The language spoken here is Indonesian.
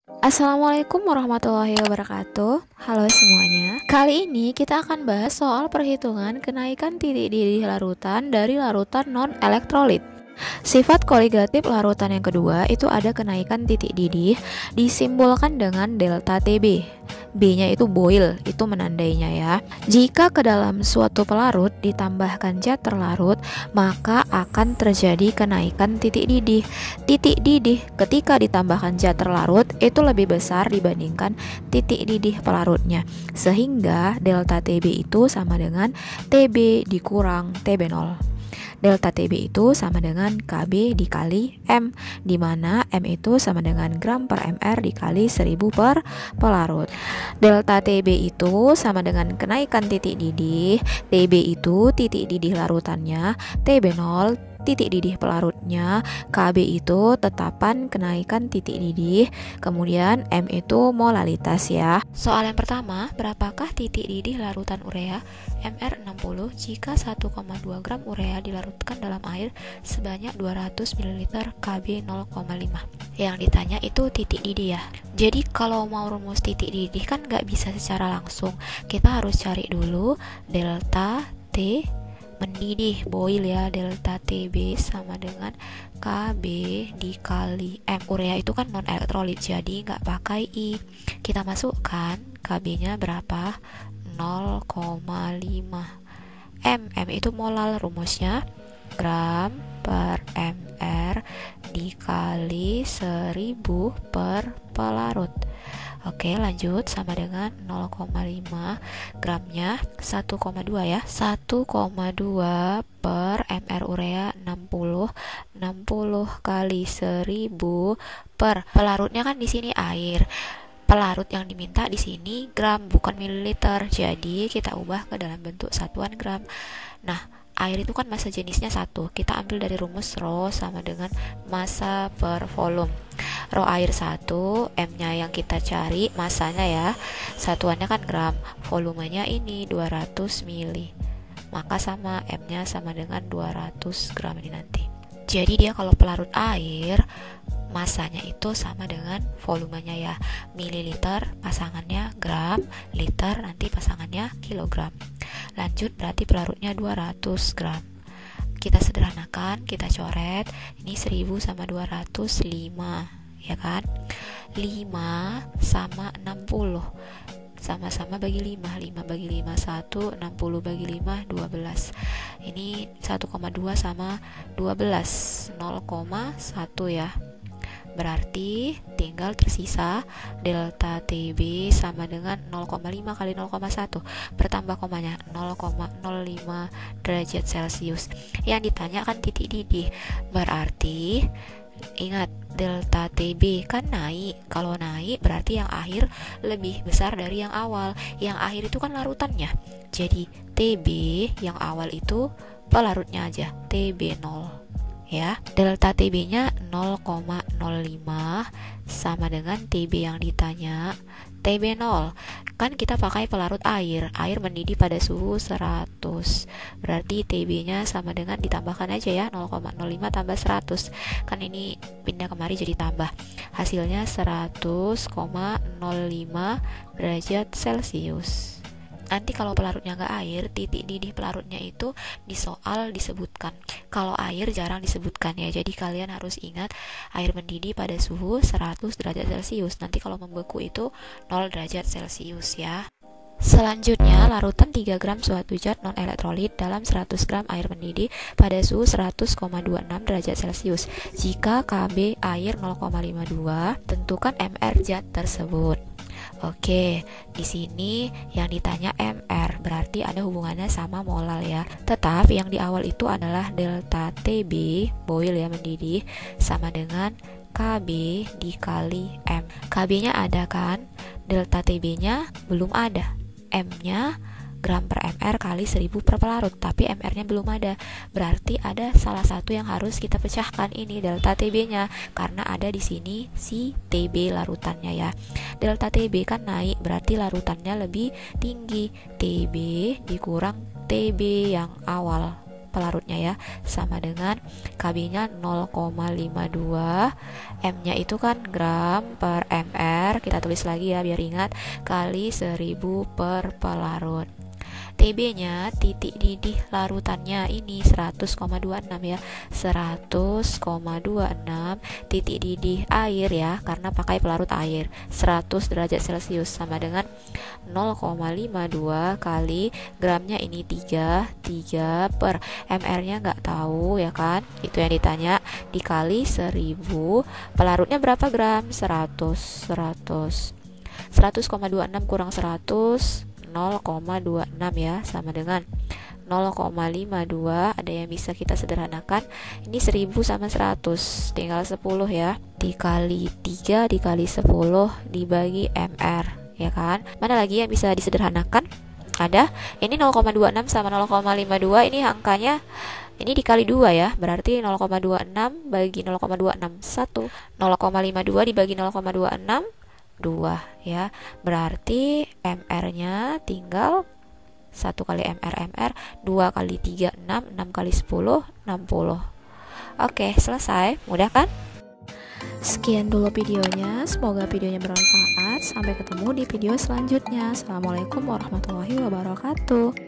Assalamualaikum warahmatullahi wabarakatuh. Halo semuanya. Kali ini kita akan bahas soal perhitungan kenaikan titik didih larutan dari larutan non-elektrolit. Sifat koligatif larutan yang kedua itu ada kenaikan titik didih disimbolkan dengan delta Tb. B-nya itu boil, itu menandainya ya. Jika ke dalam suatu pelarut ditambahkan zat terlarut, maka akan terjadi kenaikan titik didih. Titik didih ketika ditambahkan zat terlarut itu lebih besar dibandingkan titik didih pelarutnya. Sehingga delta Tb itu sama dengan Tb dikurang Tb0. Delta Tb itu sama dengan Kb dikali M, di mana M itu sama dengan gram per mr dikali 1000 per pelarut. Delta Tb itu sama dengan kenaikan titik didih, Tb itu titik didih larutannya, Tb0 titik didih pelarutnya, Kb itu tetapan kenaikan titik didih, kemudian M itu molalitas ya. Soal yang pertama, berapakah titik didih larutan urea Mr60 jika 1,2 gram urea dilarutkan dalam air sebanyak 200 ml Kb 0,5? Yang ditanya itu titik didih ya. Jadi kalau mau rumus titik didih kan nggak bisa secara langsung, kita harus cari dulu delta T mendidih boil ya. Delta Tb sama dengan Kb dikali M. Urea itu kan non elektrolit jadi nggak pakai I. Kita masukkan Kb nya berapa? 0,5 M. M itu molal, rumusnya gram per mr dikali 1000 per pelarut. Oke, lanjut, sama dengan 0,5 gramnya 1,2 ya. 1,2 per mr urea 60 kali 1000 per pelarutnya kan di sini air. Pelarut yang diminta di sini gram bukan mililiter. Jadi kita ubah ke dalam bentuk satuan gram. Nah, air itu kan massa jenisnya 1. Kita ambil dari rumus Rho sama dengan massa per volume. Rho air 1, M-nya yang kita cari, massanya ya. Satuannya kan gram, volumenya ini 200 mili. Maka sama M-nya sama dengan 200 gram ini nanti. Jadi dia kalau pelarut air, massanya itu sama dengan volumenya ya. Mililiter pasangannya gram, liter nanti pasangannya kilogram. Lanjut, berarti pelarutnya 200 gram. Kita sederhanakan, kita coret. Ini 1000 sama 205, ya kan? 5 sama 60. Sama-sama bagi 5. 5 bagi 5 1, 60 bagi 5 12. Ini 1,2 sama 12, 0,1 ya. Berarti tinggal tersisa delta Tb sama dengan 0,5 kali 0,1 bertambah komanya 0,05 derajat Celcius. Yang ditanya kan titik didih. Berarti ingat delta Tb kan naik. Kalau naik berarti yang akhir lebih besar dari yang awal. Yang akhir itu kan larutannya. Jadi Tb yang awal itu pelarutnya aja, Tb0. Ya, delta Tb nya 0,05 sama dengan Tb yang ditanya Tb0. Kan kita pakai pelarut air mendidih pada suhu 100. Berarti Tb nya sama dengan ditambahkan aja ya, 0,05 tambah 100. Kan ini pindah kemari jadi tambah. Hasilnya 100,05 derajat Celcius. Nanti kalau pelarutnya nggak air, titik didih pelarutnya itu di soal disebutkan. Kalau air jarang disebutkan ya. Jadi kalian harus ingat air mendidih pada suhu 100 derajat Celcius. Nanti kalau membeku itu 0 derajat Celcius ya. Selanjutnya, larutan 3 gram suatu zat non-elektrolit dalam 100 gram air mendidih pada suhu 100,26 derajat Celcius. Jika Kb air 0,52, tentukan mr zat tersebut. Oke, di sini yang ditanya mr, berarti ada hubungannya sama molal ya. Tetap yang di awal itu adalah delta Tb, boil ya mendidih, sama dengan Kb dikali M. Kb-nya ada kan? Delta Tb-nya belum ada. M-nya gram per mr kali 1000 per pelarut, tapi mr-nya belum ada. Berarti ada salah satu yang harus kita pecahkan, ini delta Tb-nya, karena ada di sini si Tb larutannya ya. Delta Tb kan naik, berarti larutannya lebih tinggi. Tb dikurang Tb yang awal pelarutnya ya, sama dengan KB-nya 0,52, M-nya itu kan gram per mr, kita tulis lagi ya biar ingat, kali 1000 per pelarut. TB-nya titik didih larutannya ini 100,26 ya, 100,26 titik didih air ya, karena pakai pelarut air 100 derajat Celcius sama dengan 0,52 kali gramnya ini 3 per mr-nya nggak tahu ya kan, itu yang ditanya, dikali 1000, pelarutnya berapa gram? 100 100,26 kurang 100 0,26 ya, sama dengan 0,52. Ada yang bisa kita sederhanakan, ini 1000 sama 100 tinggal 10 ya, dikali 3 dikali 10 dibagi mr ya kan. Mana lagi yang bisa disederhanakan? Ada, ini 0,26 sama 0,52, ini angkanya ini dikali 2 ya, berarti 0,26 bagi 0,26 1, 0,52 dibagi 0,26 2 ya, berarti mr-nya tinggal 1 kali mr, 2 kali 3 6, 6 kali 10 60. Oke, selesai, mudah kan? Sekian dulu videonya, semoga videonya bermanfaat. Sampai ketemu di video selanjutnya. Assalamualaikum warahmatullahi wabarakatuh.